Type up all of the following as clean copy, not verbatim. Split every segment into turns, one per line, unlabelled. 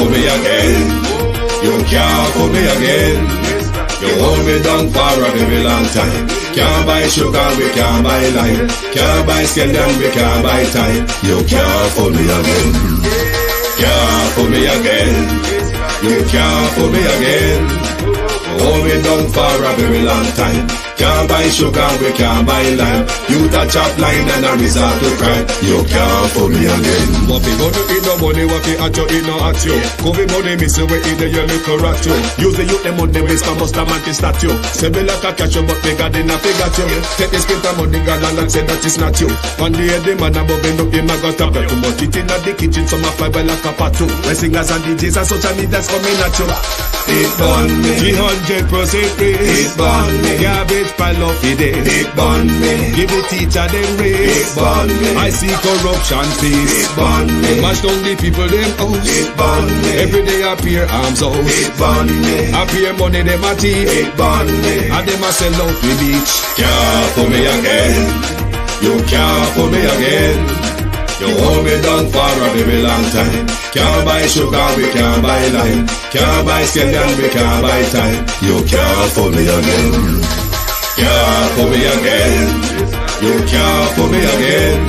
fool me again. You can't fool me again. You hold me down for a very long time. Can't buy sugar, we can't buy lime. Can't buy scandal, we can't buy time. You can't fool me again. Can't fool me again. You can't fool me again. Hold me down for a very long time. Can't buy sugar, we can't buy lime. You touch up line and a resort to crime. You can't fool me again. What people do eat no money, what they at you, eat no at you. Covid money missing, we eat the your little rat you. Use the youth, them money, waste a must a man to statue. Say me like a catch you, but bigger than a figure you. Take the spit of money, girl, and say that it's not you. One day the man above end up him, I got stop you. Too much eat in the kitchen, some a fly well like a patu. When singers and DJs and social media's coming at you. It burn me, 300% free. It burn me, garbage pile of the day. It burn me, give the teacher them raise. It burn me, I see corruption peace. It burn me, mash down the people them house. It burn me, every day appear arms out. It burn me, appear money them a thief. It burn me, and them a sell out the beach. Can't fool me again. You can't fool me again. You hold me down for a very long time. Can't buy sugar, we can't buy lime. Can't buy scandal, we can't buy time. You can't fool me again. Can't fool me again. You can't fool me again.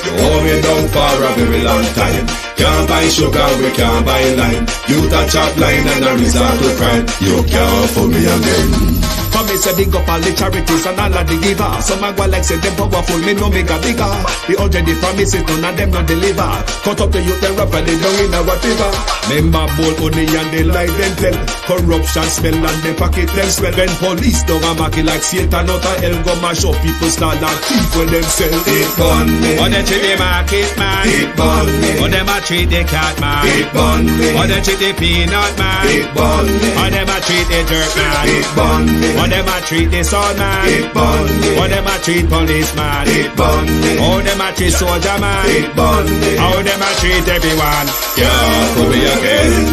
You hold me down for a very long time. Can't buy sugar, we can't buy lime. You touch up line and a resort to crime. You can't fool me again. For me say big up all the charities and all of the giver. Some a go like say them powerful, me no make a bigger. The already promises, none of them not deliver. Cut up the youth, they rap and they down in a whatever. Member bold money and they lie them tell. Corruption smell and they pocket them swell. When police don't a market like Satan out of hell, go mash up people start and thief when them sell. It burn me. Or they treat the market man. It burn me. Or them a treat the cat man. It burn me. Or they treat the peanut man. It burn me. Or them a treat the dirt man. It burn me. Or them a treat the sword man. It burn me. Or them a treat policeman. It burn me. Or them a treat soldier man. It burn me. Or them a treat everyone. Can't fool me again.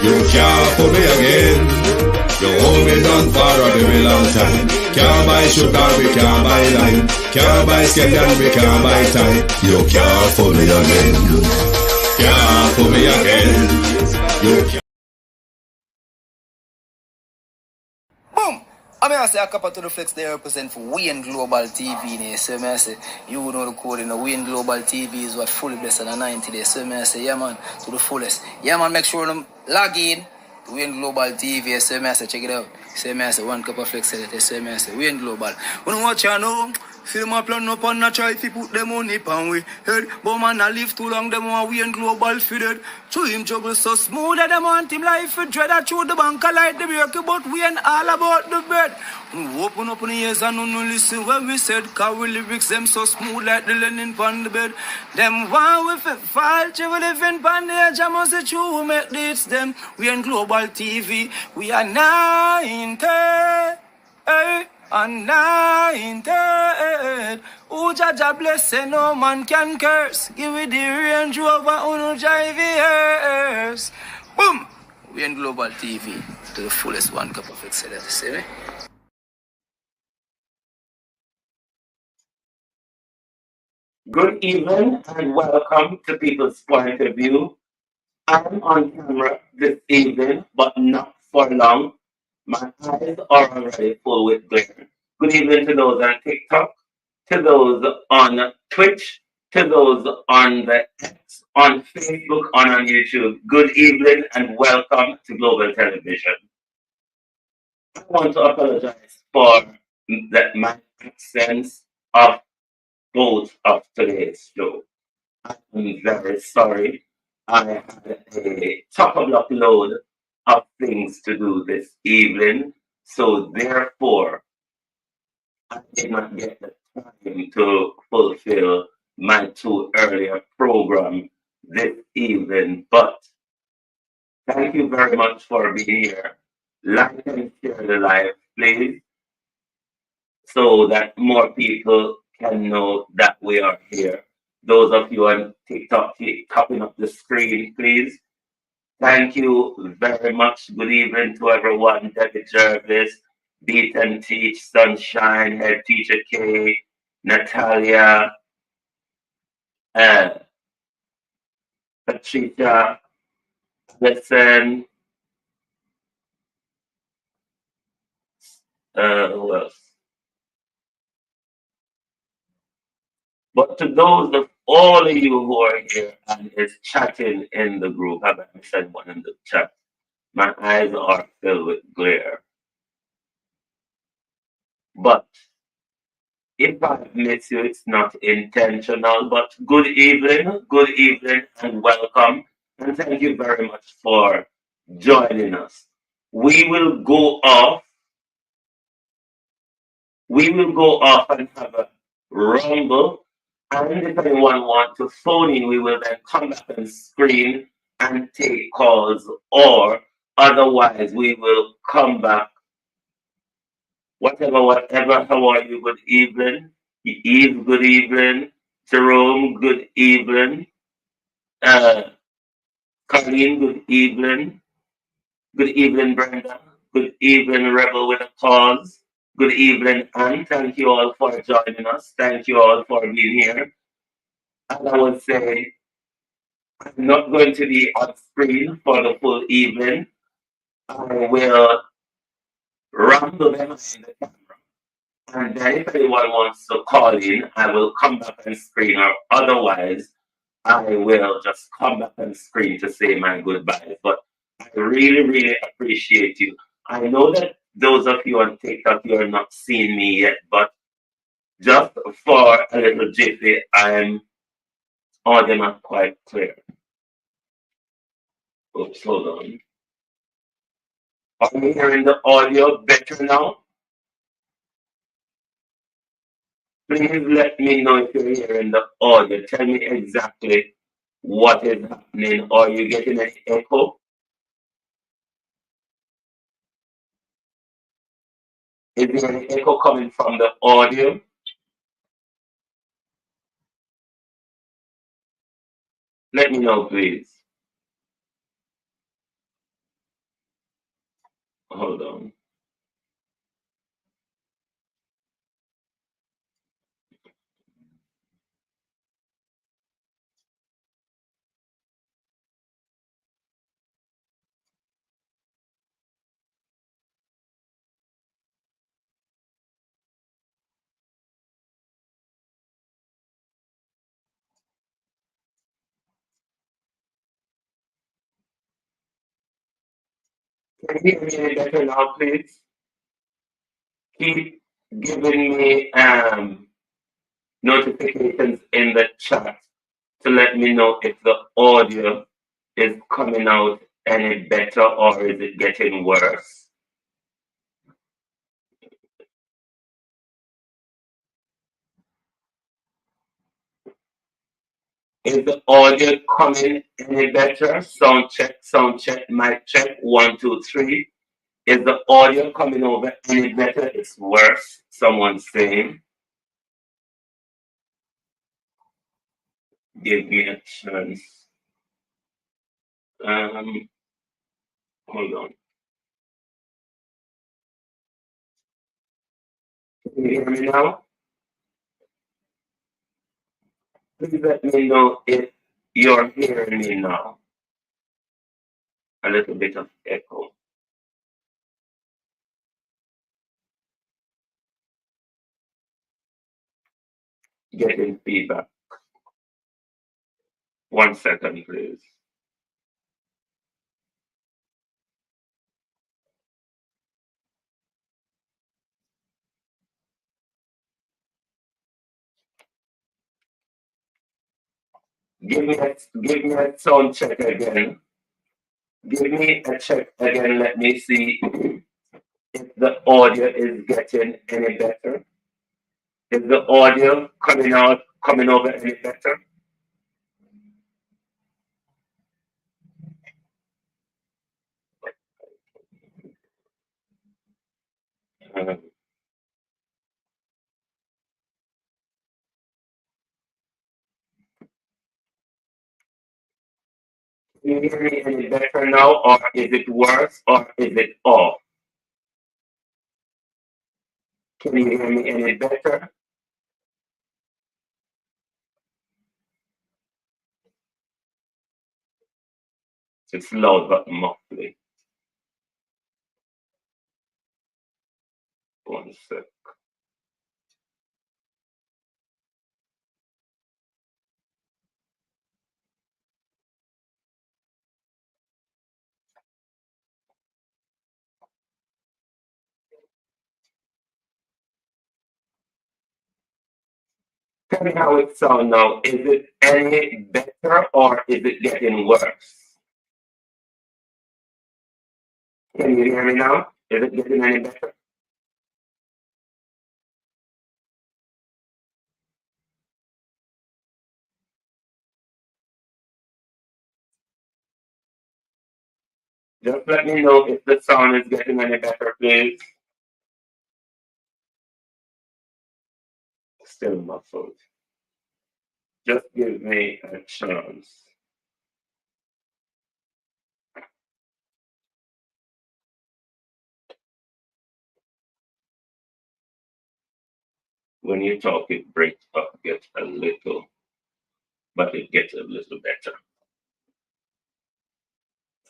You can't fool me again. You hold me down for a very long time. Can't buy sugar, we can't buy lime. Can't buy scandal, we can't buy time. You can't fool me again. Can't fool me again. You can't.
Boom! I mean, I say a couple to the flex they represent for Wayne Global TV. There. So I say, you know the code in the Wayne Global TV is what fully blessed on the 90 days. So I say, yeah man, to the fullest. Yeah man, make sure them log in to Wayne Global TV. So I say, check it out. So I say, one cup of flex. So I say, Wayne Global. When you watch you know, film a plan up and a try to put them on it and we head. But man, I live too long, them want Wayne Global fitted. To him juggle so smooth that them want him life for dread. I throw the bank, I like the break, but we ain't all about the bread. We open up in the ears and no listen when we said, cause we lyrics them so smooth like the linen on the bed. Them want we fall, we living on the edge, I must say true, we make this them. We ain't Global TV, we are 90, and 90. Who Jaja bless, no man can curse. Give me the Range Rover, who drive the Boom! We in Global TV to the fullest one cup of excellence. See me?
Good evening and welcome to People's Point of View. I'm on camera this evening, but not for long. My eyes are already full with glare. Good evening to those on TikTok, to those on Twitch, to those on the X, on Facebook, on YouTube. Good evening and welcome to Global Television. I want to apologize for my absence of both of today's show. I'm very sorry. I had a chock-a-block load of things to do this evening, so therefore I did not get the time to fulfill my two earlier program this evening. But thank you very much for being here. Like and share the live, please, so that more people can know that we are here. Those of you on TikTok, keep copying up the screen, please. Thank you very much. Good evening to everyone. Debbie Jervis, Beat and Teach, Sunshine, Head Teacher K, Natalia, Patricia, Listen, who else? But to those of all of you who are here and is chatting in the group, have I said one in the chat? My eyes are filled with glare. But if I miss you, it's not intentional. But good evening, and welcome. And thank you very much for joining us. We will go off. We will go off and have a rumble. And if anyone wants to phone in, we will then come back and screen and take calls. Or otherwise, we will come back. Whatever. How are you? Good evening. Eve, good evening. Jerome, good evening. Uh, Colleen, good evening. Good evening, Brenda. Good evening, Rebel with a Cause. Good evening, Anne. Thank you all for joining us. Thank you all for being here. And I would say, I'm not going to be on screen for the full evening. I will rumble behind the camera. And then if anyone wants to call in, I will come back and screen, or otherwise, I will just come back and screen to say my goodbyes. But I really appreciate you. I know that those of you on TikTok, you are not seeing me yet, but just for a little jiffy, I'm all them are quite clear. Oops, hold on. Are you hearing the audio better now? Please let me know if you're hearing the audio. Tell me exactly what is happening. Are you getting an echo? Is there an echo coming from the audio? Let me know, please. Hold on. Can you hear me better now, please? Keep giving me notifications in the chat to let me know if the audio is coming out any better or is it getting worse. Is the audio coming any better? Sound check, mic check, 1, 2, 3. Is the audio coming over any better? It's worse, someone's saying. Give me a chance. Hold on. Can you hear me now? Please let me know if you're hearing me now. A little bit of echo. Getting feedback. 1 second, please. Give me a sound check again. Give me a check again. Let me see if the audio is getting any better. Is the audio coming over any better? Can you hear me any better now, or is it worse, or is it off? Can you hear me any better? It's loud but muffly. One sec. Tell me how it sounds now. Is it any better or is it getting worse? Can you hear me now? Is it getting any better? Just let me know if the sound is getting any better, please. Still muffled. Just give me a chance. When you talk, it breaks up, gets a little, but it gets a little better.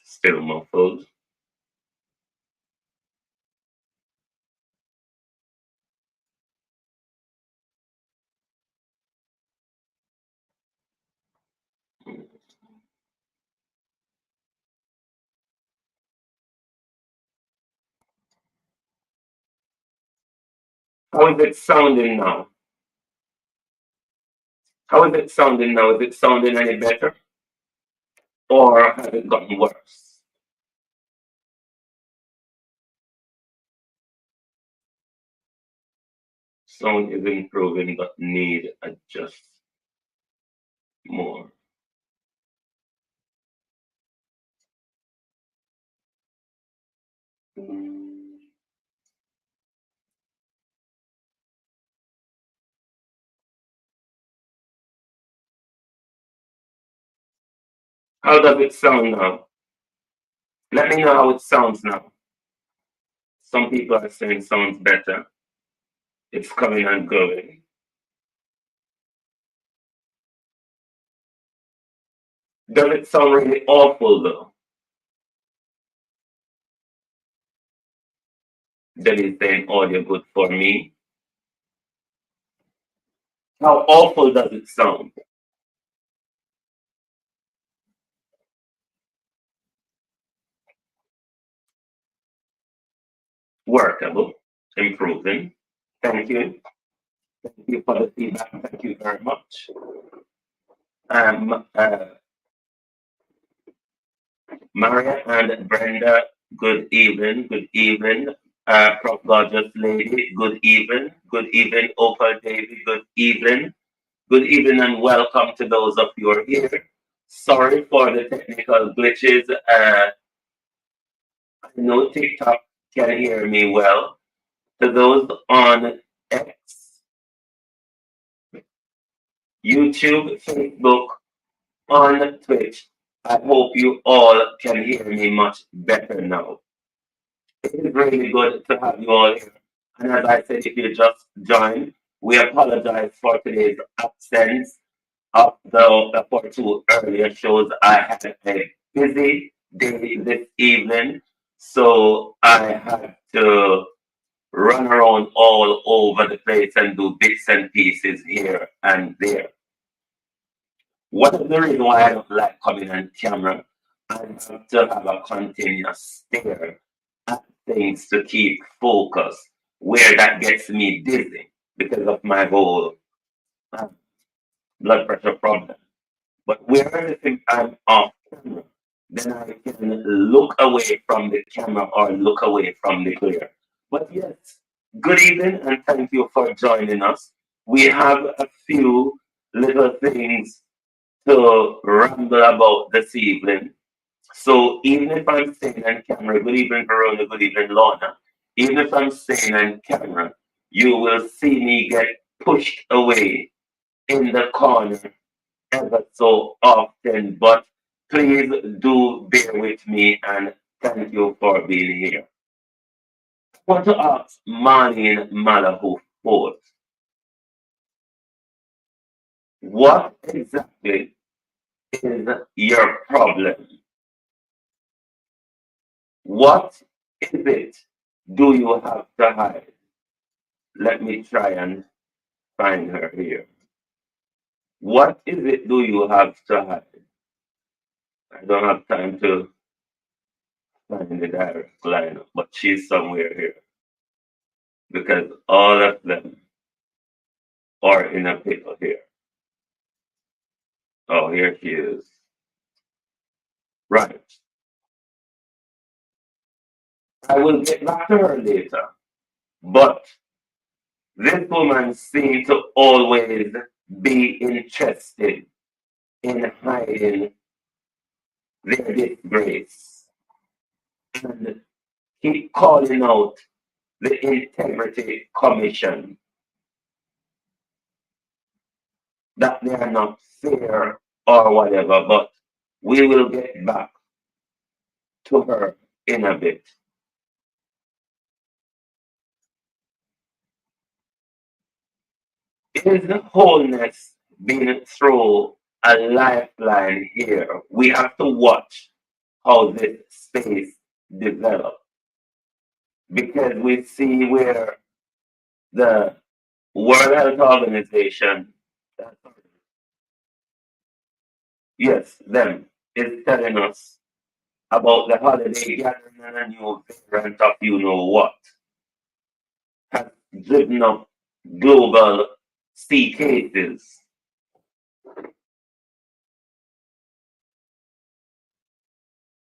Still muffled. How is it sounding now? How is it sounding now? Is it sounding any better? Or has it gotten worse? Sound is improving but need adjust more. How does it sound now? Let me know how it sounds now. Some people are saying sounds better. It's coming and going. Does it sound really awful though? Then it's saying audio good for me. How awful does it sound? Workable, improving. Thank you. Thank you for the feedback. Thank you very much. Um, uh, Maria and Brenda, good evening. Good evening. Prof. Gorgeous Lady, good evening. Good evening, Opal Davy, good evening. Good evening and welcome to those of you who are here. Sorry for the technical glitches. I know TikTok can hear me well. To those on X, YouTube, Facebook, on Twitch, I hope you all can hear me much better now. It is really good to have you all here. And as I said, if you just joined, we apologize for today's absence of for two earlier shows. I had a busy day this evening, so I had to run around all over the place and do bits and pieces here and there. What is the reason why I don't like coming on camera? I have to have a continuous stare at things to keep focus, where that gets me dizzy because of my whole uh, blood pressure problem. But wherever I'm off camera, then I can look away from the camera or look away from the glare. But yes, good evening and thank you for joining us. We have a few little things to ramble about this evening. So even if I'm staying on camera, good evening Verona, good evening Lorna. Even if I'm staying on camera, you will see me get pushed away in the corner ever so often, but please do bear with me and thank you for being here. I want to ask Marlene Malahu Ford, what exactly is your problem? What is it do you have to hide? Let me try and find her here. What is it do you have to hide? I don't have time to find the direct lineup, but she's somewhere here. Because all of them are in a pickle here. Oh, here she is. Right. I will get back to her later. But this woman seems to always be interested in hiding their disgrace and keep calling out the Integrity Commission that they are not fair or whatever, but we will get back to her in a bit. Is wholeness being through a lifeline here? We have to watch how this space develops because we see where the World Health Organization, yes, them, is telling us about the holiday gathering and a new variant of you know what has driven up global C cases.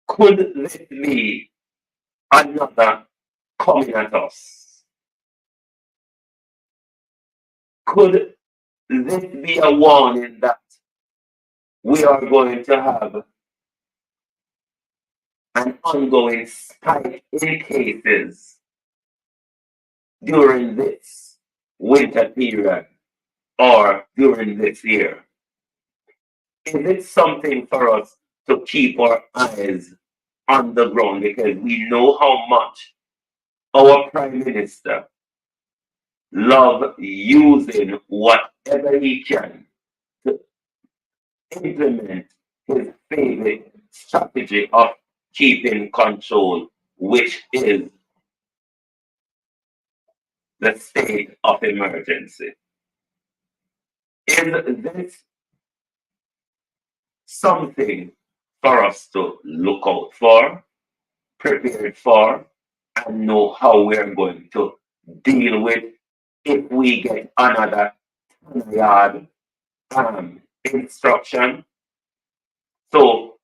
Could this be another coming at us? Could this be a warning that we are going to have an ongoing spike in cases during this winter period or during this year? Is it something for us to keep our eyes on the ground because we know how much our Prime Minister loves using whatever he can to implement his favorite strategy of keeping control, which is the state of emergency? Is this something for us to look out for, prepare for, and know how we're going to deal with if we get another yard instruction? So,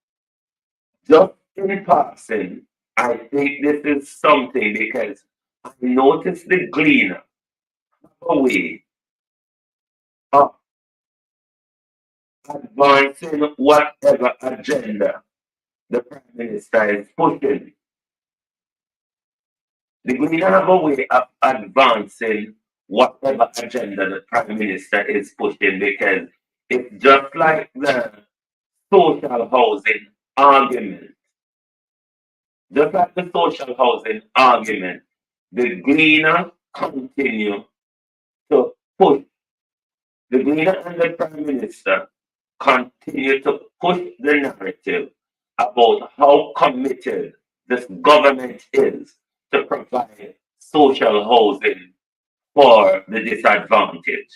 just in passing, I think this is something because I noticed the gleaner away of advancing whatever agenda the Prime Minister is pushing. The gleaner have a way of advancing whatever agenda the Prime Minister is pushing because it's just like the social housing argument. Just like the social housing argument, the gleaner continue to push. The gleaner and the Prime Minister continue to push the narrative about how committed this government is to provide social housing for the disadvantaged.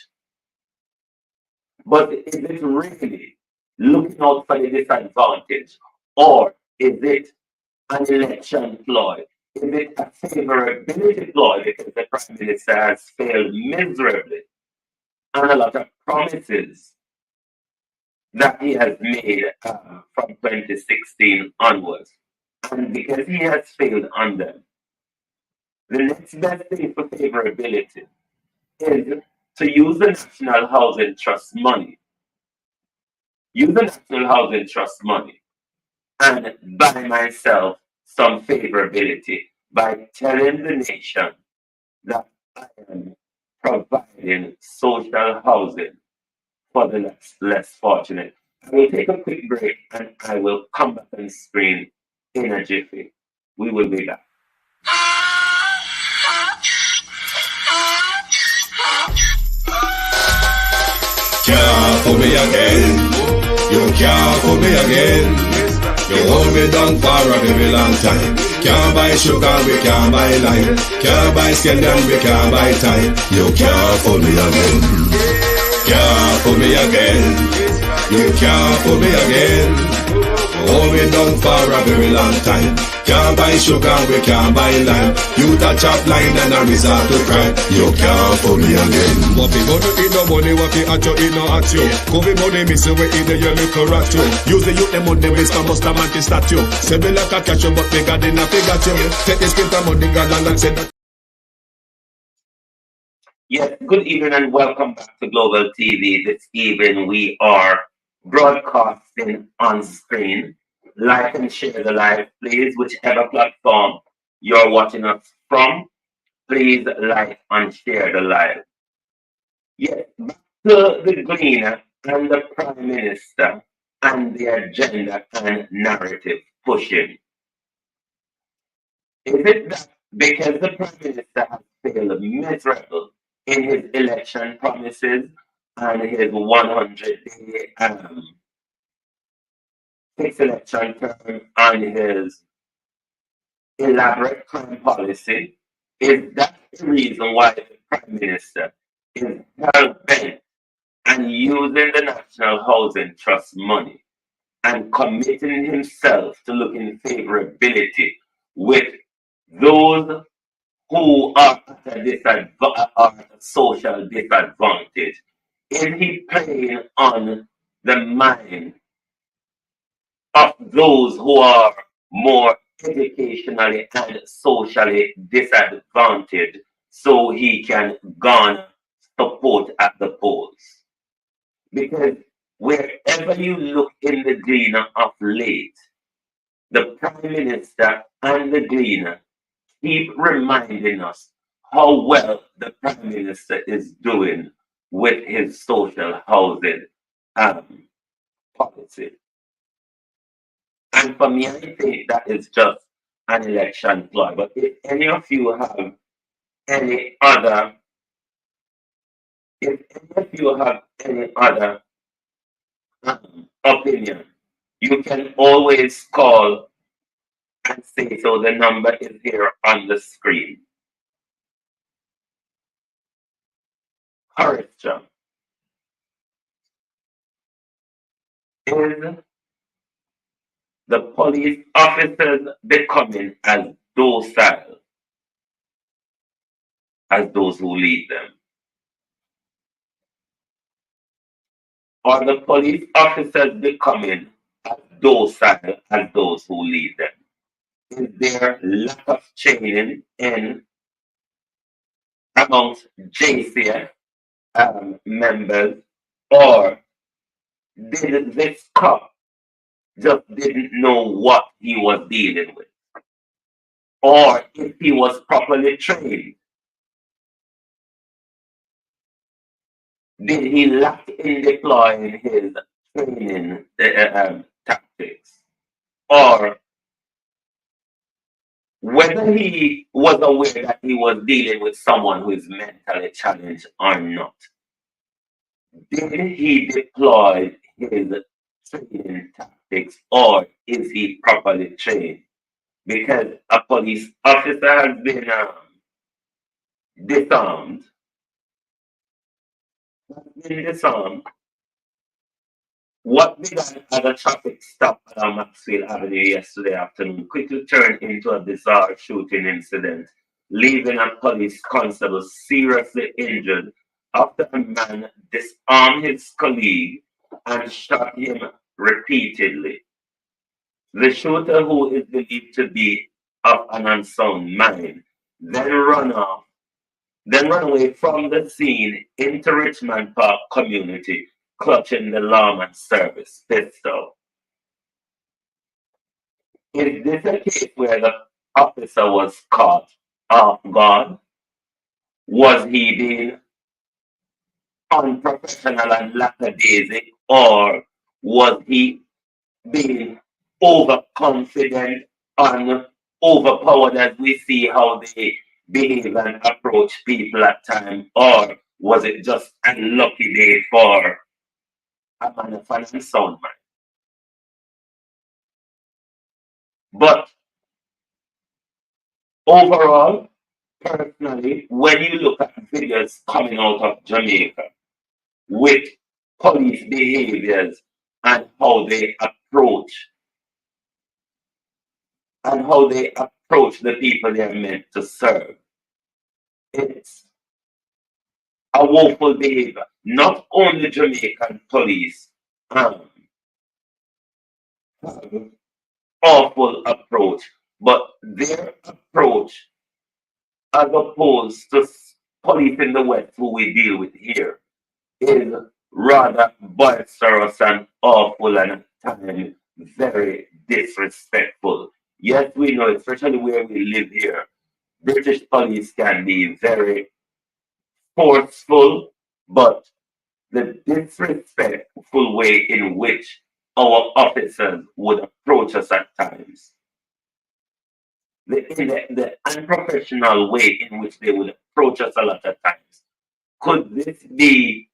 But is it really looking out for the disadvantaged, or is it an election ploy? Is it a favorability ploy because the Prime Minister has failed miserably and a lot of promises that he has made from 2016 onwards? And because he has failed on them, the next best thing for favorability is to use the National Housing Trust money. Use the National Housing Trust money and buy myself some favorability by telling the nation that I am providing social housing for the less fortunate. I will take a quick break and I will come back on screen in a jiffy. We will be back.
Can't fool me again. You can't fool me again. You hold me down for a very long time. Can't buy sugar, we can't buy lime. Can't buy scallion, we can't buy time. You can't fool me again. Can't fool me again. You can't fool me again. Hold me down for a very long time. Can't buy sugar, we can't buy lime. You touch up line and I resort to crime. You can't fool me again. What people do in no money, what people at you in no at you. Covid money missing we in the your little rat you. Use the youth the money waste for must a man to statue. Say me like a catch you but bigger than a figure you. Take this script of money gun and say that.
Yes, good evening and welcome back to Global TV. This evening we are broadcasting on screen. Like and share the live, please. Whichever platform you're watching us from, please like and share the live. Yes, back to the Gleaner and the Prime Minister and the agenda and narrative pushing. Is it that because the Prime Minister has failed miserable in his election promises and his 100-day fixed election term and his elaborate crime policy, is that the reason why the Prime Minister is hell bent and using the National Housing Trust money and committing himself to looking favorability with those who are at a social disadvantage? Is he playing on the mind of those who are more educationally and socially disadvantaged so he can garner support at the polls? Because wherever you look in the Gleaner of late, the Prime Minister and the Gleaner keep reminding us how well the Prime Minister is doing with his social housing policy. And for me, I think that is just an election ploy. But if any of you have any other, opinion, you can always call and say so. The number is here on the screen. Correction. Is the police officers becoming as docile as those who lead them? Or the police officers becoming as docile as those who lead them? Is there lack of training in amongst JCF members, or did this cop just didn't know what he was dealing with? Or if he was properly trained, did he lack in deploying his training tactics? Or whether he was aware that he was dealing with someone who is mentally challenged or not, did he deploy his training tactics, or is he properly trained? Because a police officer has been disarmed. What began as a traffic stop on Maxfield Avenue yesterday afternoon quickly turned into a bizarre shooting incident, leaving a police constable seriously injured after a man disarmed his colleague and shot him repeatedly. The shooter, who is believed to be of an unsound mind, then run away from the scene into Richmond Park community, clutching the lawman service pistol. Is this a case where the officer was caught off guard? Was he being unprofessional and lackadaisic, or was he being overconfident and overpowered, as we see how they behave and approach people at times? Or was it just a lucky day for a man of an unsound mind? But overall, personally, when you look at videos coming out of Jamaica with police behaviors and how they approach the people they're meant to serve, it's a woeful behavior. Not only Jamaican police um, have awful approach, but their approach, as opposed to police in the West who we deal with here, is rather boisterous and awful and at times very disrespectful. Yes, we know, especially where we live here, British police can be very forceful, but the disrespectful way in which our officers would approach us at times, the unprofessional way in which they would approach us a lot of times. Could this be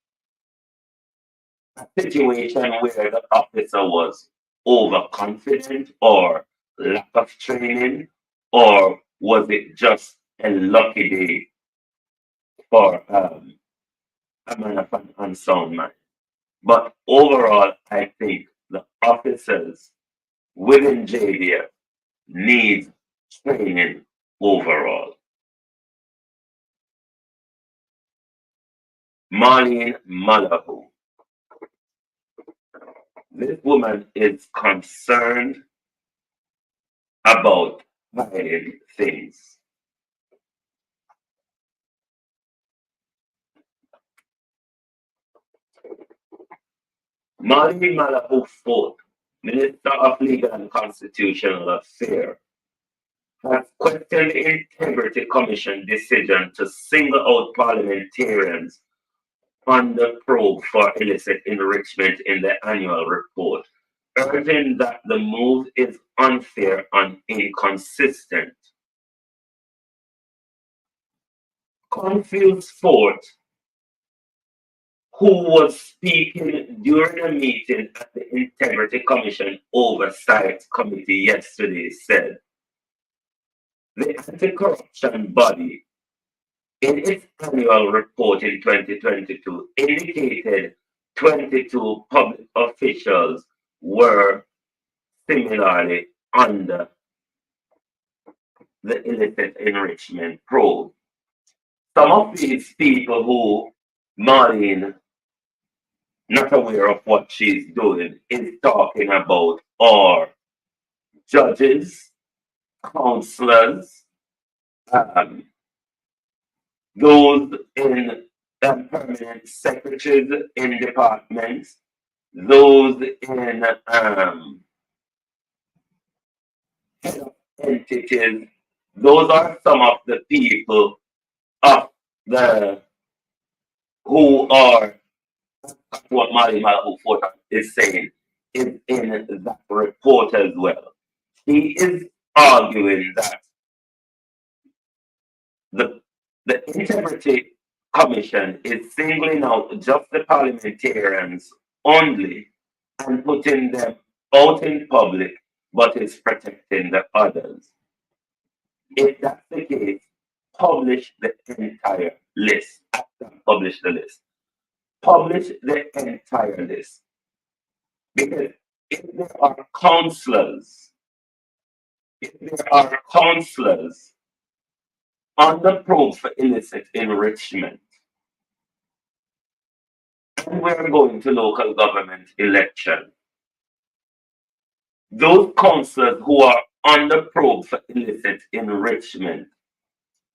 a situation where the officer was overconfident or lack of training, or was it just a lucky day for a man of an unsound mind? But overall, I think the officers within JDF need training overall. Marlene Malahoo. This woman is concerned about hiding things. Marlene Malahoo Ford, Minister of Legal and Constitutional Affairs, has questioned the Integrity Commission decision to single out parliamentarians on the probe for illicit enrichment in the annual report, urging that the move is unfair and inconsistent. Confused Ford, who was speaking during a meeting at the Integrity Commission Oversight Committee yesterday, said the anti-corruption body, in its annual report in 2022, indicated 22 public officials were similarly under the illicit enrichment probe. Some of these people who Marlene, not aware of what she's doing, is talking about are judges, counselors, um, those in permanent secretaries in departments, those in head of entities. Those are some of the people of the who are what Mali Malahoo is saying is in that report as well. He is arguing that the Integrity Commission is singling out just the parliamentarians only and putting them out in public, but is protecting the others. If that's the case, publish the entire list. Publish the list. Publish the entire list. Because if there are counselors on the probe for illicit enrichment, and we're going to local government election, those counselors who are on the probe for illicit enrichment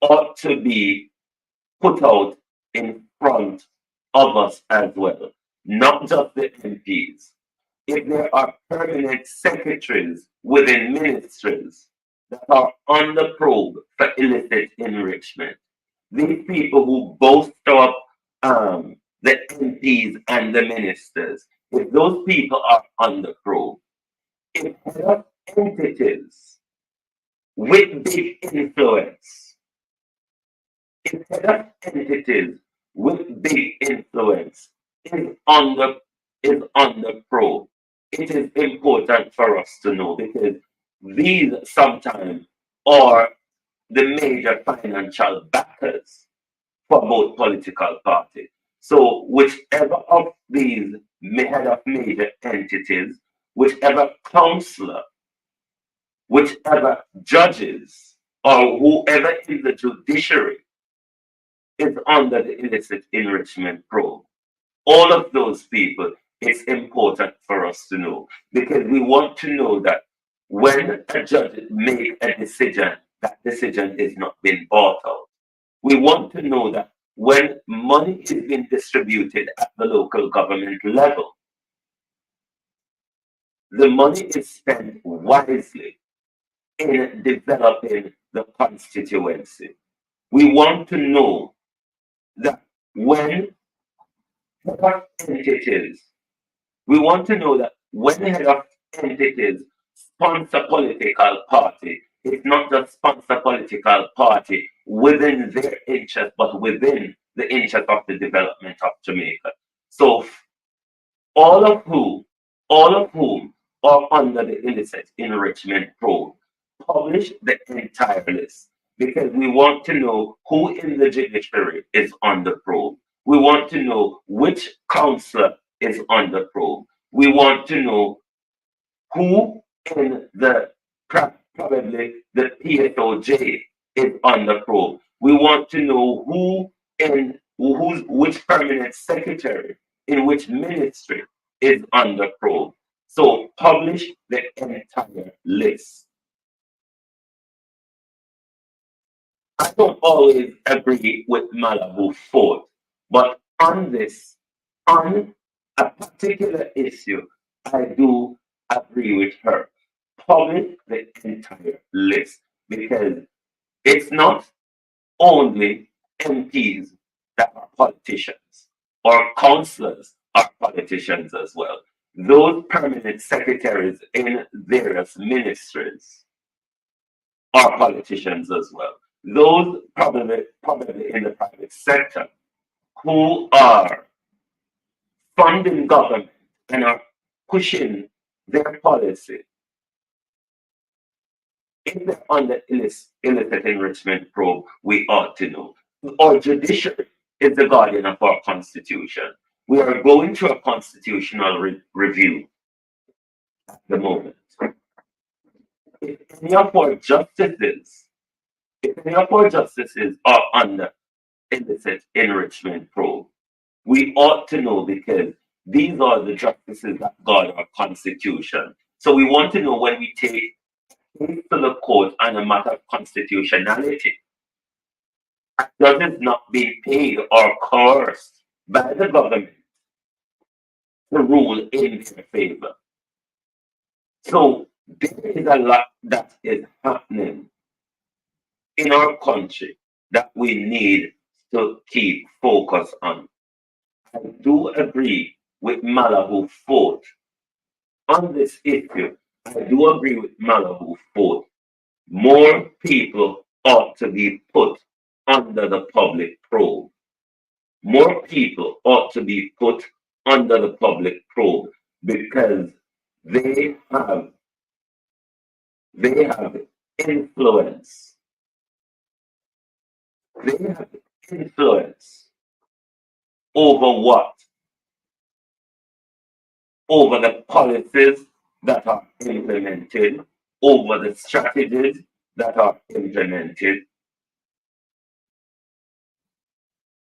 ought to be put out in front of us as well, not just the MPs. If there are permanent secretaries within ministries that are on the probe for illicit enrichment, these people who boast up the MPs and the ministers, if those people are on the probe, if head of entities with big influence, if head of entities with big influence is on the probe, it is important for us to know, because these sometimes are the major financial backers for both political parties. So whichever of these head of major entities, whichever councillor, whichever judges, or whoever in the judiciary is under the illicit enrichment probe, all of those people, it's important for us to know, because we want to know that when a judge makes a decision, that decision is not being bought out. We want to know that when money is being distributed at the local government level, the money is spent wisely in developing the constituency. We want to know that when head of entities, we want to know that when head of entities sponsor political party, it's not just sponsor political party within their interest, but within the interest of the development of Jamaica. So all of whom, all of whom are under the illicit enrichment probe, publish the entire list, because we want to know who in the judiciary is on the probe. We want to know which councillor is on the probe. We want to know who in the probably the PSOJ is on the probe. We want to know who in which permanent secretary in which ministry is on the probe. So publish the entire list. I don't always agree with Malibu Fort, but on this, on a particular issue, I do agree with her. Publish the entire list, because it's not only MPs that are politicians, or councillors are politicians as well. Those permanent secretaries in various ministries are politicians as well. Those probably in the private sector who are funding government and are pushing their policy, if they're on the illicit enrichment probe, we ought to know. Our judiciary is the guardian of our constitution. We are going through a constitutional review at the moment. If any of our justices, are under illicit enrichment probe, we ought to know, because these are the justices that guard our constitution. So we want to know, when we take to the court on a matter of constitutionality, judges not being paid or coerced by the government to rule in their favor. So there is a lot that is happening in our country that we need to keep focus on. I do agree with Malibu Fort on this issue. I do agree with Malibu Fort. More people ought to be put under the public probe. More people ought to be put under the public probe, because they have influence. They have influence over what? Over the policies that are implemented, over the strategies that are implemented,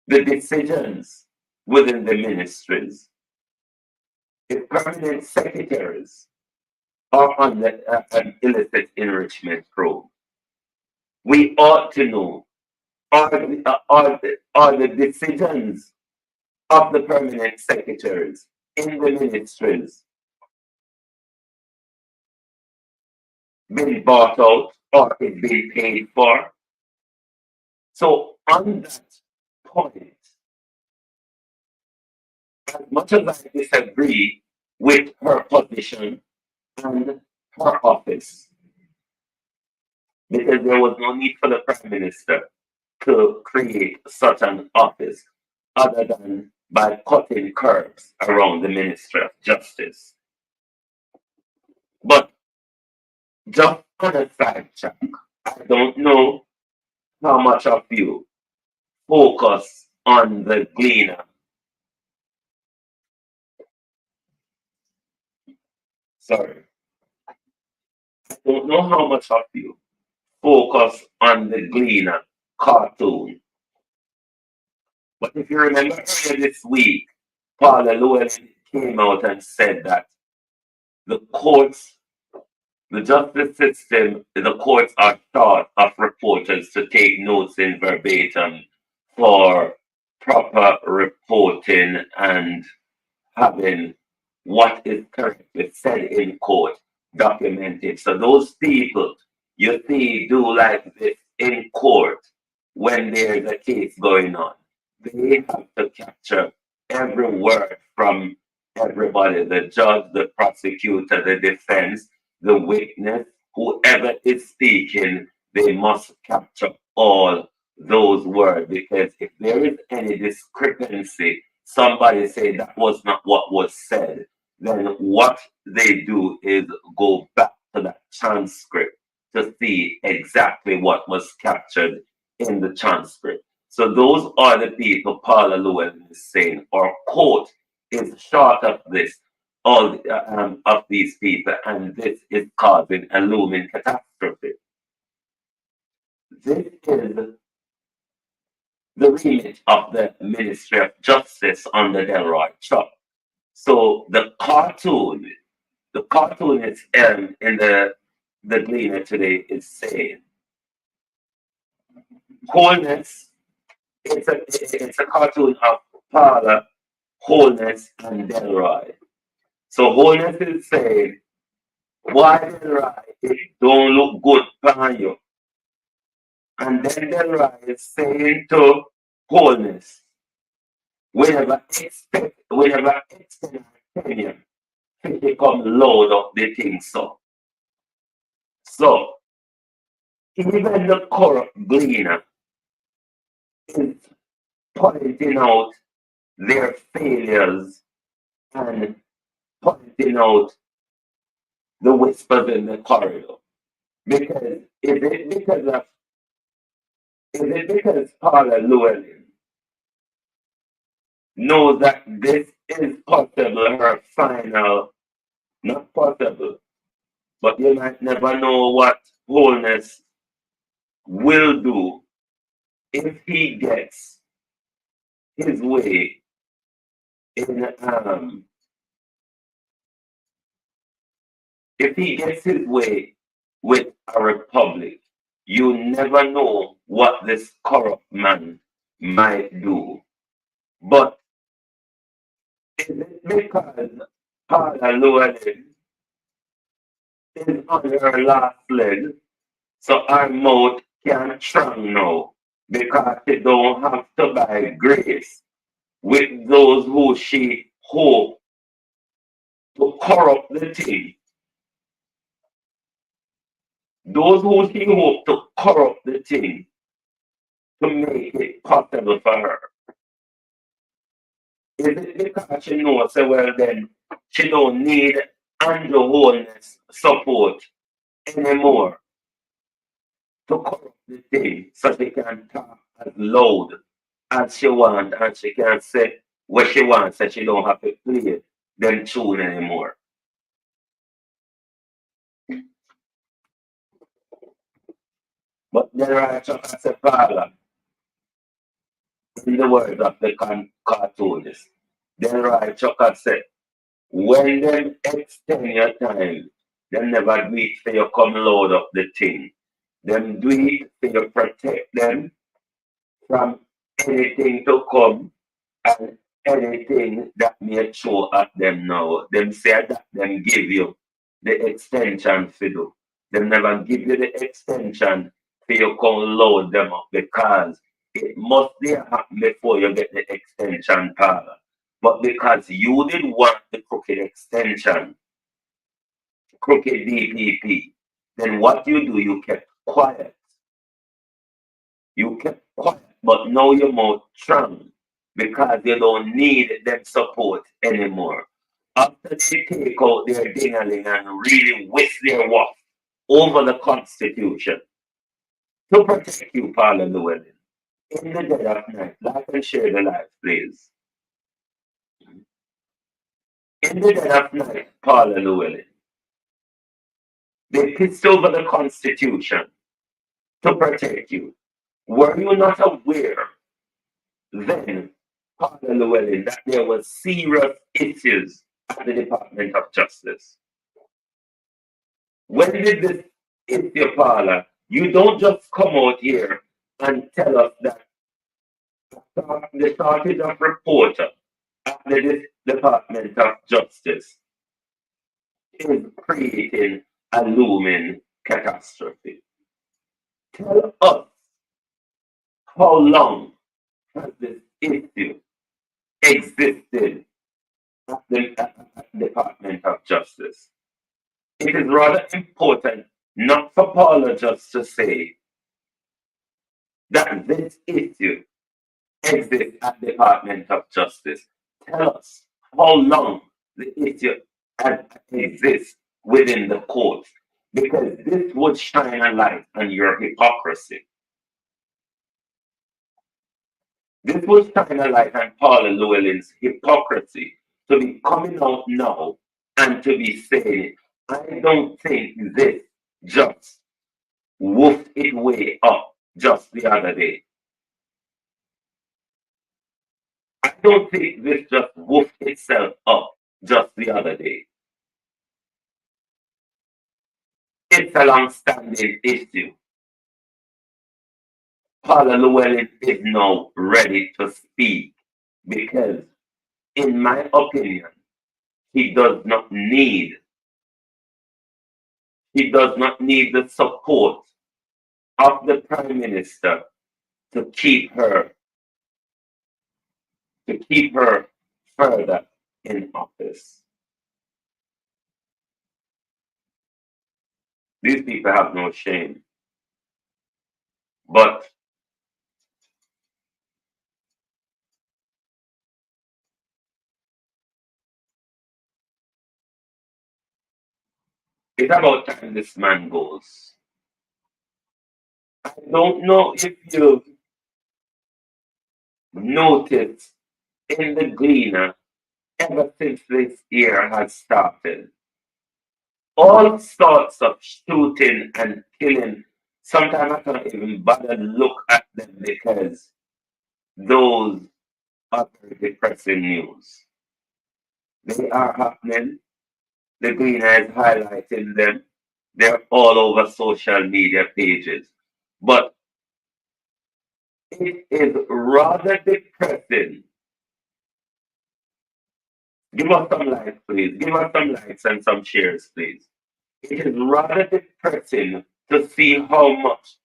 the decisions within the ministries. If permanent secretaries are under an illicit enrichment probe, we ought to know, are the decisions of the permanent secretaries in the ministries been bought out, or is being paid for? So on that point, as much as I disagree with her position and her office, because there was no need for the Prime Minister to create such an office other than by cutting curbs around the Ministry of Justice. But just on a side track, I don't know how much of you focus on the gleaner. Sorry. I don't know how much of you focus on the gleaner cartoon. But if you remember earlier this week, Paula Llewellyn came out and said that the courts, the justice system, the courts are short of reporters to take notes in verbatim for proper reporting and having what is correctly said in court documented. So those people you see do like this in court when there's a case going on. They have to capture every word from everybody, the judge, the prosecutor, the defense, the witness, whoever is speaking, they must capture all those words because if there is any discrepancy, somebody say that was not what was said, then what they do is go back to that transcript to see exactly what was captured in the transcript. So those are the people Paula Llewellyn is saying. Our court is short of this, all of these people, and this is causing a looming catastrophe. This is the remit of the Ministry of Justice under Delroy Chuck. So the cartoon is in the Gleaner today is saying wholeness. It's a cartoon of Paula, Wholeness, and Delroy. So Wholeness is saying, why Delroy it don't look good for you? And then Delroy is saying to Wholeness, whenever extend opinion, it become load of the thing so. So even the corrupt gleaner is pointing out their failures and pointing out the whispers in the corridor. Because is it because Paula Llewellyn knows that this is possible her final, not possible, but you might never know what Wholeness will do if he gets his way in if he gets his way with a republic. You never know what this corrupt man might do. But is it because Paula Llewellyn is on her last leg, so her mouth can strong now because she don't have to buy grace with those who she hope to corrupt the thing. Those who she hope to corrupt the thing to make it possible for her. Is it because she knows so well then she don't need Andrew Wholeness support anymore to corrupt the thing so she can talk as loud as she wants and she can say what she wants and she don't have to play them tune anymore. But there are just a problem in the words of the cartoonist. Then right Chuck said, when them extend your time, them never do it for you come load up the thing. Them do it for you protect them from anything to come and anything that may throw at them now. Them say that them give you the extension for do. Them never give you the extension for you come load them up because it must be happen before you get the extension power. But because you didn't want the crooked extension, crooked DPP, then what you do, you kept quiet. You kept quiet, but now you're more strong because you don't need them support anymore. After they take out their dingling and really whisk their waff over the Constitution to protect you, Paula Llewellyn. In the dead of night, like and share the life, please. In the dead of night, Paula Llewellyn, they pissed over the Constitution to protect you. Were you not aware then, Paula Llewellyn, that there were serious issues at the Department of Justice? When did this issue, Paula? You don't just come out here and tell us that the shortage of reporter at the Department of Justice is creating a looming catastrophe. Tell us, how long has this issue existed at the Department of Justice? It is rather important not for Paula just to say that this issue exists at the Department of Justice. Tell us how long the issue exists within the court, because this would shine a light on your hypocrisy. This would shine a light on Paula Llewellyn's hypocrisy to be coming out now and to be saying, I don't think this just woofed its way up just the other day. I don't think this just woofed itself up just the other day. It's a long-standing issue. Paula Llewellyn is now ready to speak because, in my opinion, he does not need the support of the Prime Minister to keep her further in office. These people have no shame. But it's about time this man goes. I don't know if you noticed in the Gleaner, ever since this year has started, all sorts of shooting and killing. Sometimes I can't even bother look at them because those are very depressing news. They are happening. The Gleaner is highlighting them. They're all over social media pages. But it is rather depressing. Give us some likes, please. Give us some likes and some shares, please. It is rather depressing to see how much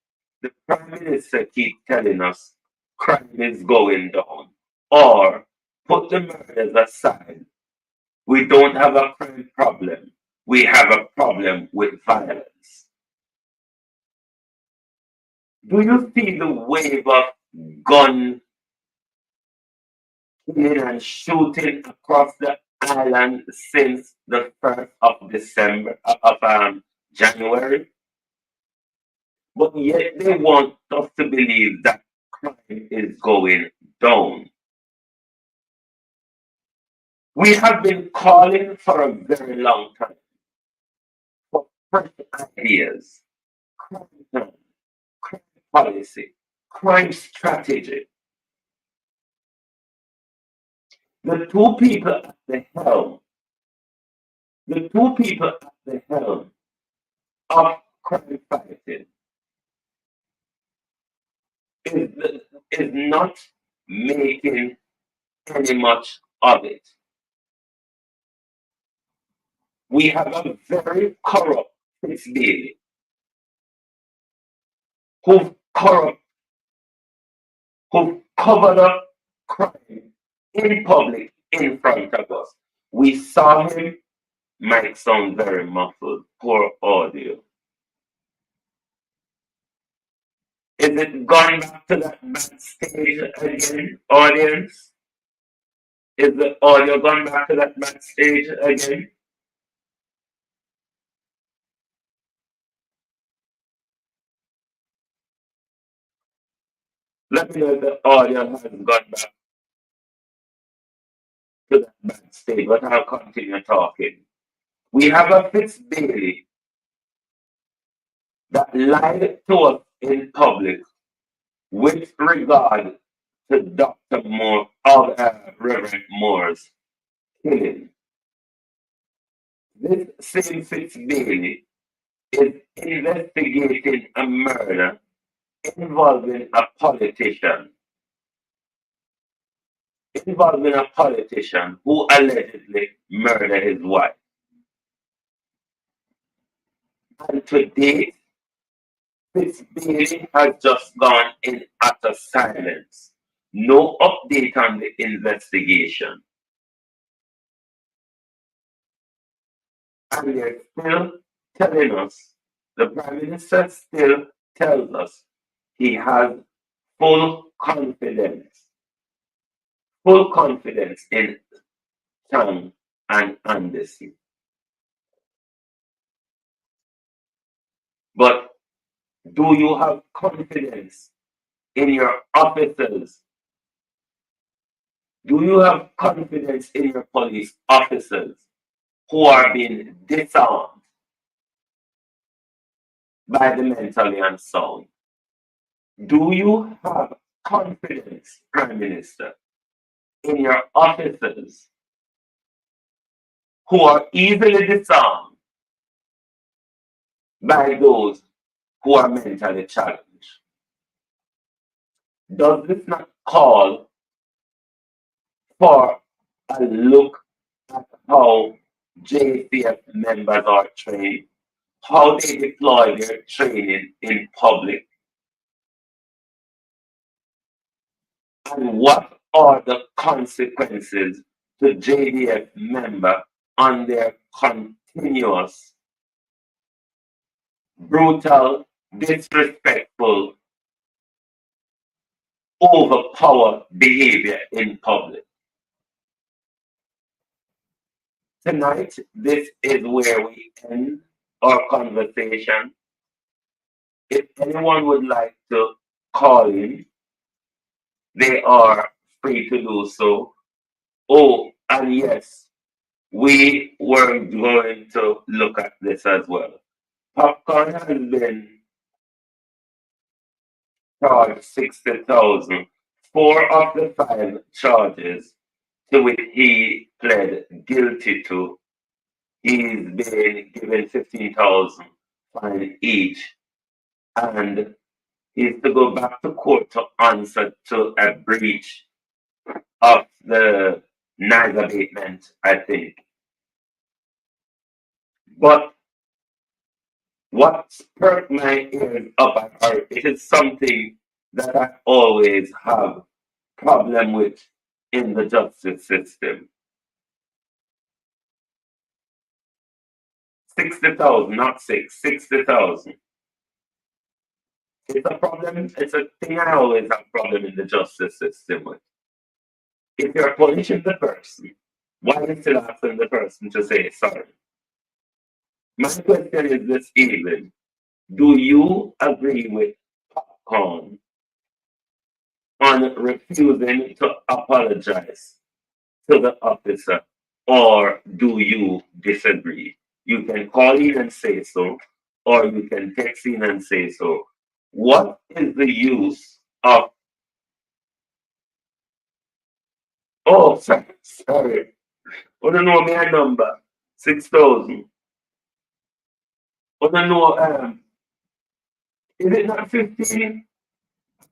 the Prime Minister keeps telling us crime is going down. Or put the murders aside. We don't have a crime problem. We have a problem with violence. Do you see the wave of gun killing and shooting across the island since the 1st of January? But yet they want us to believe that crime is going down. We have been calling for a very long time for fresh ideas, crime plan, crime policy, crime strategy. The two people at the helm of crime fighting is not making any much of it. We have a very corrupt Fitzbailey who've covered up crime in public in front of us. We saw him, might sound very muffled, poor audio. Is it gone back to that bad stage again, audience? Is the audio gone back to that bad stage again? Let me know if the audio has gone back to that bad state, but I'll continue talking. We have a Fitzbailey that lied to us in public with regard to Dr. Moore, Reverend Moore's killing. This same Fitzbailey is investigating a murder involving a politician who allegedly murdered his wife. And to date, Fitzbailey has just gone in utter silence. No update on the investigation. And they're still telling us, the Prime Minister still tells us he has full confidence in Chang and Anderson. But do you have confidence in your officers? Do you have confidence in your police officers who are being disarmed by the mentally unsound? Do you have confidence, Prime Minister, in your officers who are easily disarmed by those who are mentally challenged? Does this not call for a look at how JCF members are trained, how they deploy their training in public, and what are the consequences to JDF member on their continuous, brutal, disrespectful, overpower behavior in public. Tonight, this is where we end our conversation. If anyone would like to call in, they are free to do so. Oh, and yes, we were going to look at this as well. Popcorn has been charged 60,000. 4 of the 5 charges to which he pled guilty to, he's been given 15,000 fine each, and he's to go back to court to answer to a breach of the noise abatement, I think. But what perked my ears up at heart, it is something that I always have problem with in the justice system. 60,000, not 60,000. It's a problem, it's a thing I always have problem in the justice system with. If you're punishing the person, why are you still asking the person to say sorry? My question is this evening. Do you agree with Popcorn on refusing to apologize to the officer, or do you disagree? You can call in and say so, or you can text in and say so. What is the use of, oh, sorry. I don't know my number, 6,000. I don't know, is it not 15?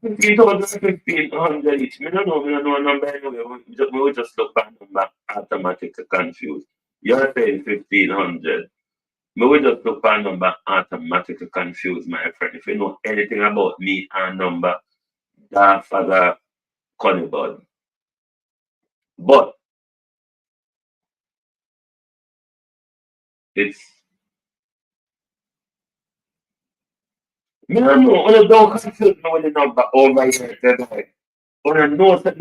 15,000, 1,500 each. I don't know a number anyway. We will just look at number automatically confused. You're saying 1,500. We will just look at number automatically confused, my friend. If you know anything about me and number, that father Conibud. But it's, I don't know, when you don't confuse me with the number over here today. When I know the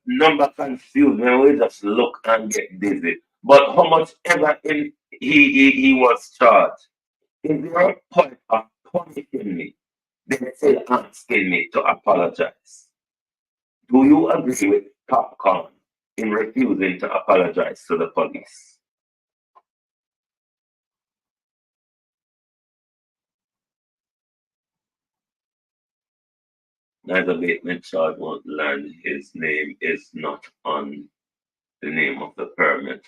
number confused me, we just look and get dizzy. But how much ever he was charged, is there a point of punishing me? They're still asking me to apologize. Do you agree with Popcorn in refusing to apologize to the police? Neither abatement charge won't land. His name is not on the name of the permit.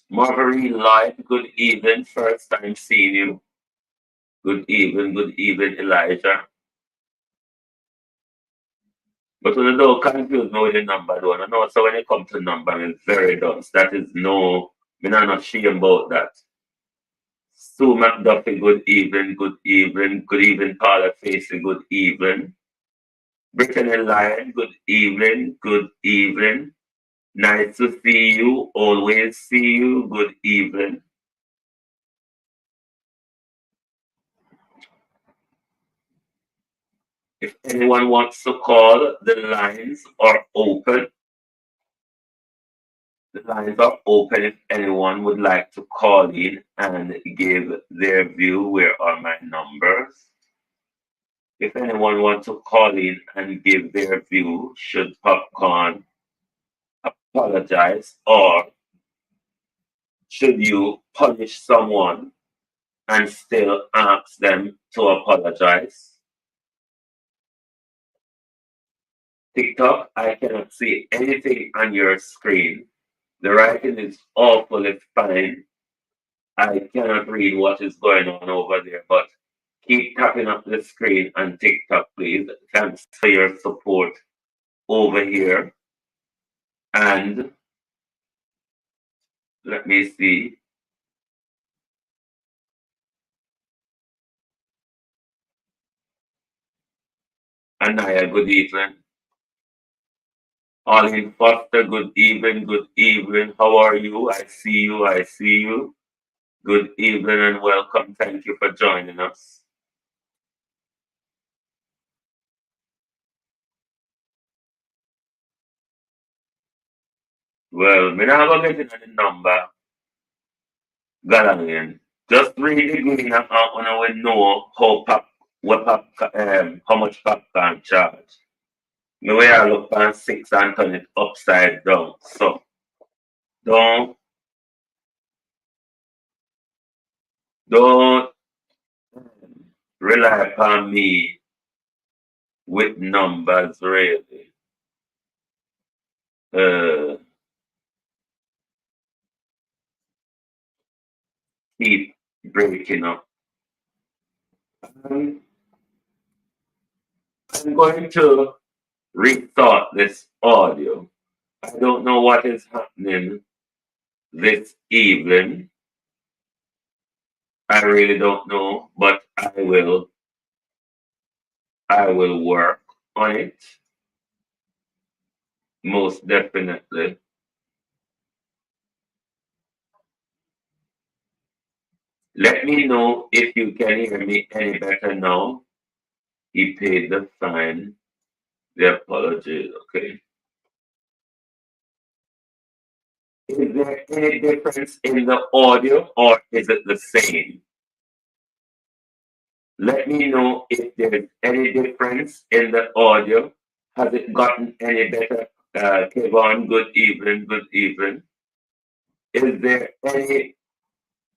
Marguerite Light, good evening. First time seeing you. Good evening, Elijah. But when you don't confuse me with the number, though, I know so when it comes to number, it's very dense. That is no, I'm not shame about that. Sue McDuffie, good evening, Paula Facey, good evening. Brittany Lyon, good evening. Nice to see you, always see you, good evening. If anyone wants to call, the lines are open. The lines are open if anyone would like to call in and give their view. Where are my numbers? If anyone wants to call in and give their view, should Popcorn apologize or should you punish someone and still ask them to apologize? TikTok, I cannot see anything on your screen. The writing is awfully fine. I cannot read what is going on over there, but keep tapping up the screen on TikTok, please. Thanks for your support over here. And let me see. Anaya, good evening. Arlene Foster, good evening. How are you? I see you. Good evening and welcome. Thank you for joining us. Well, me not gonna get into the number, Galanian. Just read the green and I will know how much popcorn charge. Me way I look on 6 and turn it upside down. So don't don't rely upon me with numbers really. Uh, keep breaking up. Um, I'm going to restart this audio. I don't know what is happening this evening. I really don't know, but I will work on it. Most definitely. Let me know if you can hear me any better now. He paid the fine, the apology, okay. Is there any difference in the audio or is it the same? Let me know if there's any difference in the audio. Has it gotten any better? Kevon, good evening. Is there any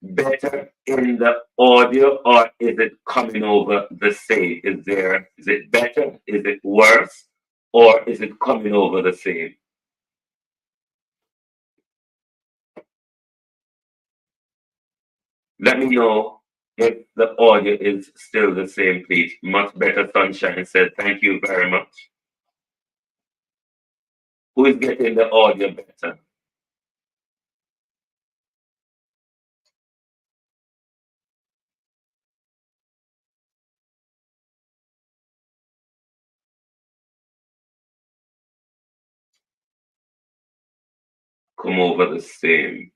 better in the audio or is it coming over the same? Is it better? Is it worse? Or is it coming over the same? Let me know if the audio is still the same, please. Much better, Sunshine said. Thank you very much. Who is getting the audio better? Come over the same.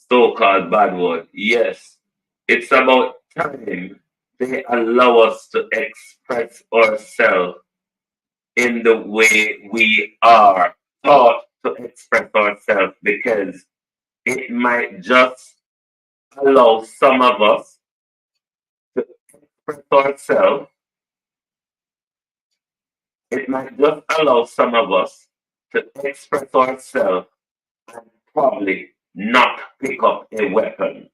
So-called bad word. Yes, it's about time they allow us to express ourselves in the way we are taught to express ourselves because it might just allow some of us to express ourselves. It might just allow some of us to express ourselves and probably not pick up a weapon.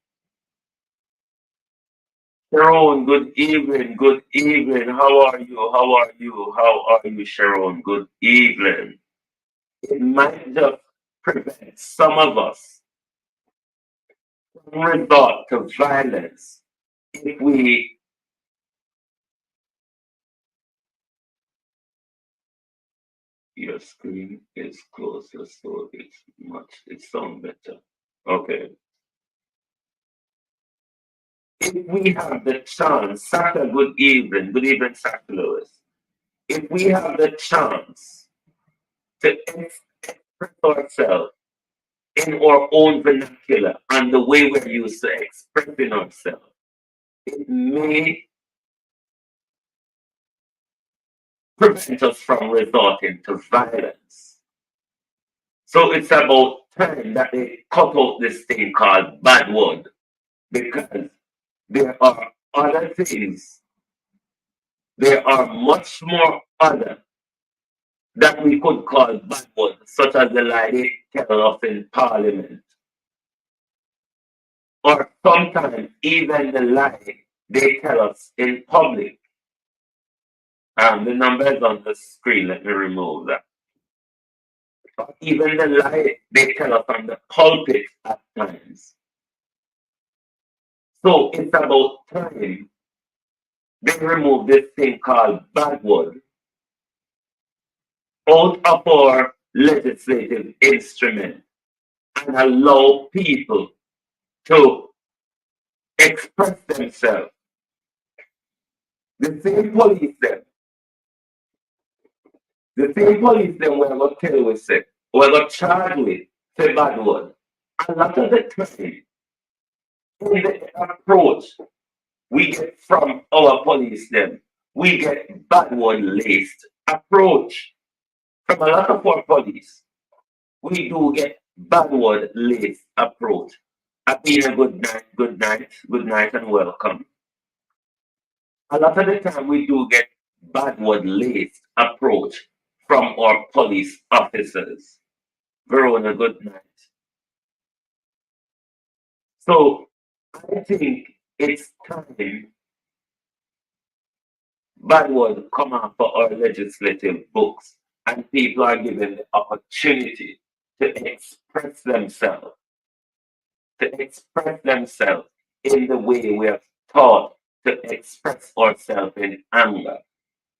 Sharon, good evening, good evening. How are you? How are you? How are you, Sharon? Good evening. It might just prevent some of us from resort to violence if we your screen is closer so it sounds better. Okay. If we have the chance, Saka, good evening, Saka Lewis. If we have the chance to express ourselves in our own vernacular and the way we're used to expressing ourselves, it may prevent us from resorting to violence. So it's about time that they cut out this thing called bad word because there are other things, there are much more other that we could call bad words, such as the lie they tell us in Parliament. Or sometimes even the lie they tell us in public. The number is on the screen, let me remove that. Or even the lie they tell us on the pulpit at times. So it's about time they remove this thing called bad word out of our legislative instrument and allow people to express themselves. The same police them we're going to tell we say, we're going to charge with say bad word. A lot of the time, in the approach we get from our police them, we get bad word laced approach from a lot of our police. We do get bad word laced approach. I've been a good night and welcome. A lot of the time we do get bad word laced approach from our police officers. Verona, good night. So I think it's time bad word come out for our legislative books and people are given the opportunity to express themselves, in the way we are taught to express ourselves in anger.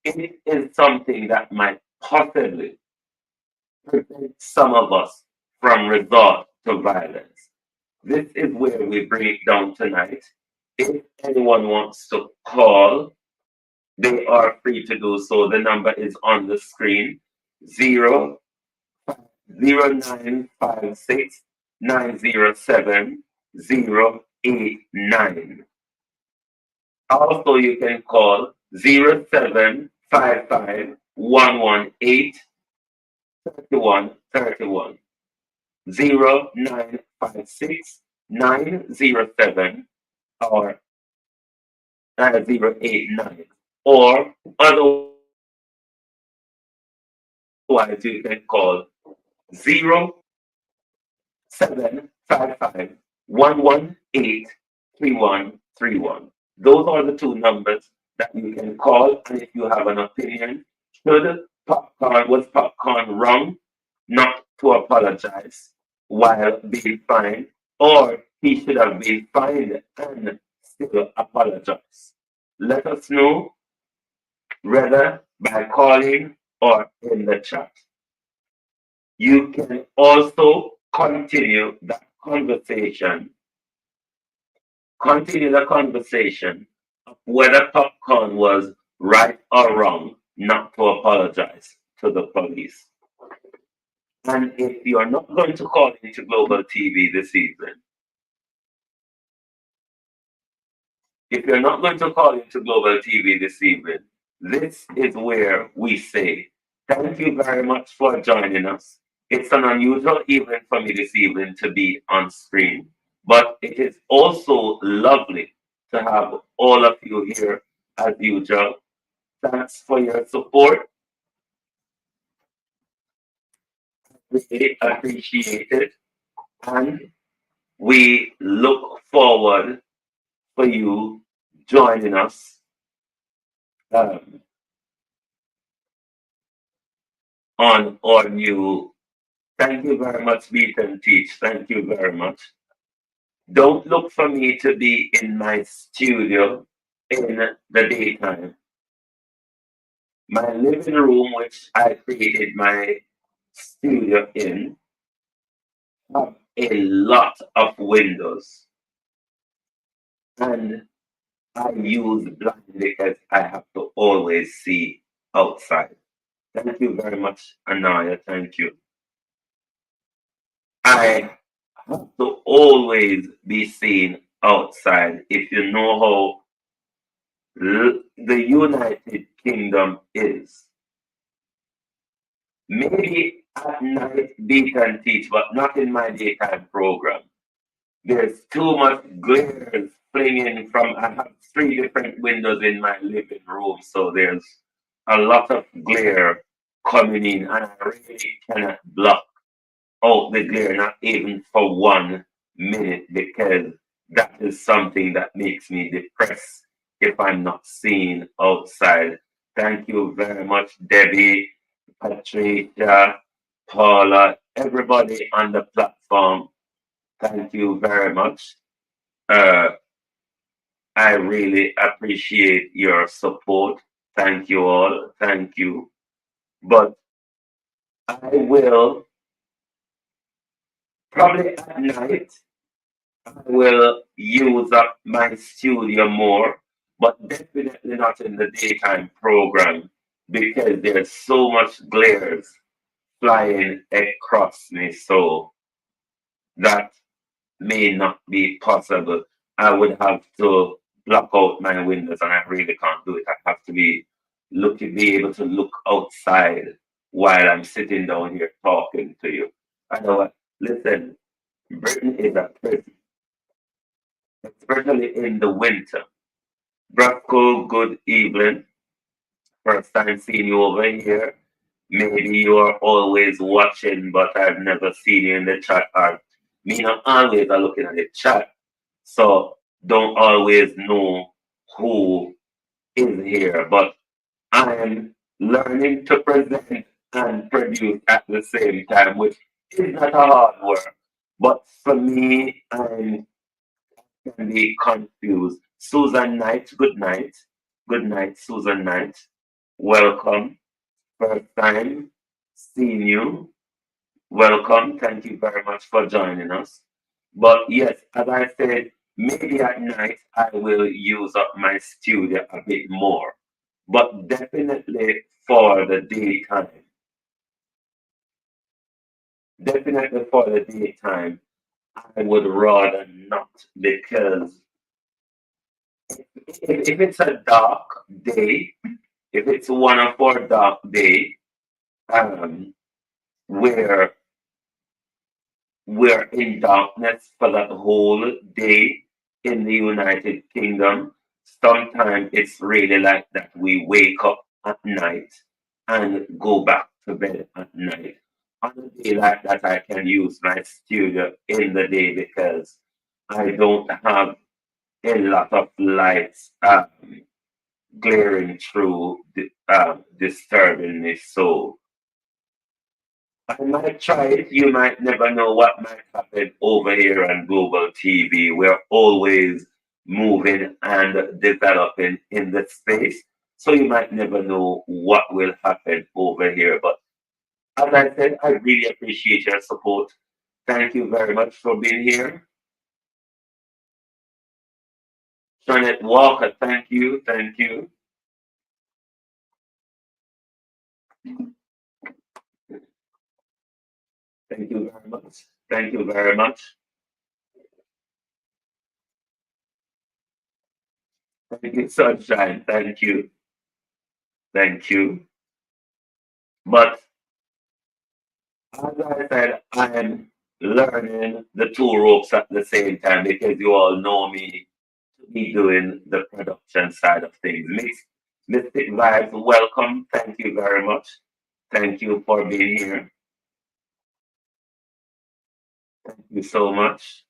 It is something that might possibly prevent some of us from resort to violence. This is where we break down tonight. If anyone wants to call, they are free to do so. The number is on the screen: 0956 907 089. Also, you can call 0755 118 3131. 0956 907 or 089. Or otherwise, you can call 0755 118 3131. Those are the two numbers that you can call. And if you have an opinion, was popcorn wrong? Not to apologize while being fined, or he should have been fined and still apologize. Let us know whether by calling or in the chat. You can also continue the conversation of whether popcorn was right or wrong not to apologize to the police. And if you are not going to call into Global TV this evening, this is where we say thank you very much for joining us. It's an unusual evening for me this evening to be on screen, but it is also lovely to have all of you here as usual. Thanks for your support. We appreciate it, and we look forward for you joining us um, on our new. Thank you very much, Beat and Teach. Thank you very much. Don't look for me to be in my studio in the daytime. My living room, which I created my studio in, have a lot of windows. And I use blind because I have to always see outside. Thank you very much, Anaya. Thank you. I have to always be seen outside. If you know how the United Kingdom is, maybe at night they can teach, but not in my daytime program. There's too much glare flinging from. I have three different windows in my living room, so there's a lot of glare coming in, and I really cannot block out the glare, not even for 1 minute, because that is something that makes me depressed if I'm not seen outside. Thank you very much, Debbie, Patricia, Paula, everybody on the platform. Thank you very much. Uh, I really appreciate your support. Thank you all. Thank you. But I will probably at night, I will use up my studio more, but definitely not in the daytime program because there's so much glares flying across me. So that may not be possible. I would have to block out my windows, and I really can't do it. I have to be able to look outside while I'm sitting down here talking to you. I know what. Listen, Britain is a prison, especially in the winter. Brasco, good evening. First time seeing you over here. Maybe you're always watching, but I've never seen you in the chat. Or me not always are looking at the chat, so don't always know who is here. But I am learning to present and produce at the same time, which is not a hard work. But for me, I can be confused. Susan Knight, good night. Good night, Susan Knight. Welcome. First time seeing you. Welcome. Thank you very much for joining us. But yes, as I said, maybe at night I will use up my studio a bit more. But definitely for the daytime. Definitely for the daytime, I would rather not because if it's a dark day, if it's one of our dark day, um, where we're in darkness for that whole day in the United Kingdom. Sometimes it's really like that. We wake up at night and go back to bed at night. On a day like that, I can use my studio in the day because I don't have a lot of lights glaring through, disturbing me. So I might try it. You might never know what might happen over here on Global TV. We're always moving and developing in the space. So you might never know what will happen over here. But as I said, I really appreciate your support. Thank you very much for being here. Janet Walker, thank you. Thank you. Thank you very much. Thank you very much. Thank you, Sunshine. Thank you. Thank you. But As I said, I am learning the two ropes at the same time because you all know me to be doing the production side of things. Mystic Vibes, welcome. Thank you very much. Thank you for being here. Thank you so much.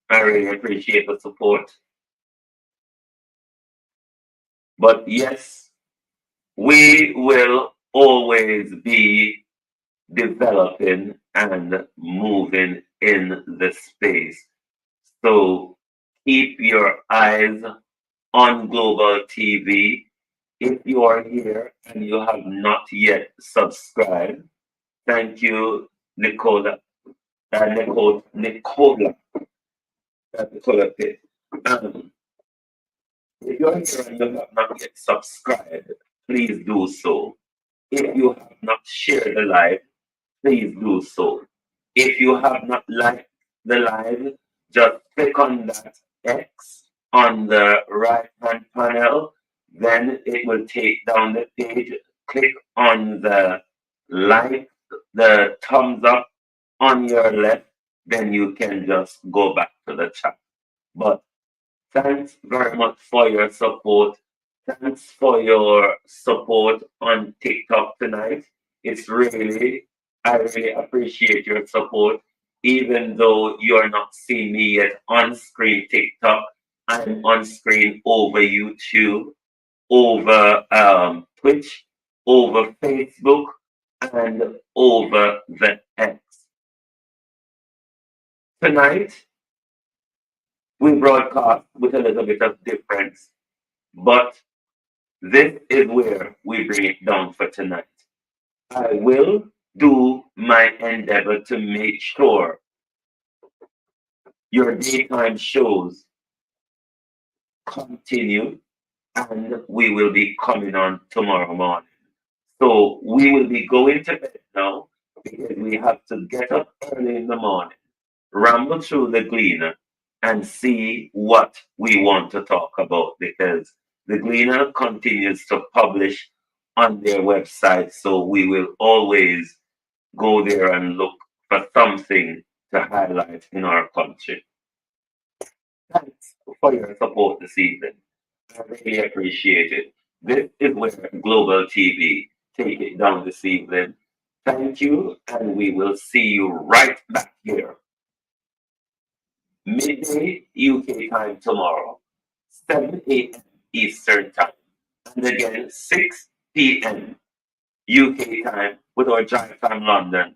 I really appreciate the support. But yes, we will always be developing and moving in the space. So keep your eyes on Global TV. If you are here and you have not yet subscribed, thank you, Nicola. Nicola. Nicola Pitt. If you're here and you have not yet subscribed, please do so. If you have not shared the live, please do so. If you have not liked the live, just click on that X on the right hand panel, then it will take down the page. Click on the like, the thumbs up on your left, then you can just go back to the chat. But thanks very much for your support. Thanks for your support on TikTok tonight. I really appreciate your support. Even though you're not seeing me yet on screen TikTok, I'm on screen over YouTube, over Twitch, over Facebook, and over the X. Tonight, we broadcast with a little bit of difference, but this is where we bring it down for tonight. I will do my endeavor to make sure your daytime shows continue, and we will be coming on tomorrow morning. So we will be going to bed now because we have to get up early in the morning, ramble through the Gleaner, and see what we want to talk about because the Gleaner continues to publish on their website. So we will always go there and look for something to highlight in our country. Thanks for your support this evening. I really appreciate it. This is where Global TV take it down this evening. Thank you, and we will see you right back here. Midday UK time tomorrow, 7 a.m. Eastern time, and again 6 p.m. UK time with our Drive Time London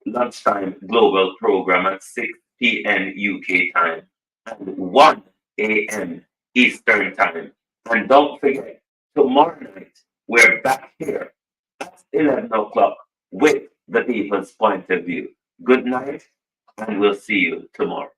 lunchtime global program at 6 p.m. UK time and 1 a.m. Eastern time. And don't forget, tomorrow night we're back here at 11 o'clock with the people's point of view. Good night, and we'll see you tomorrow.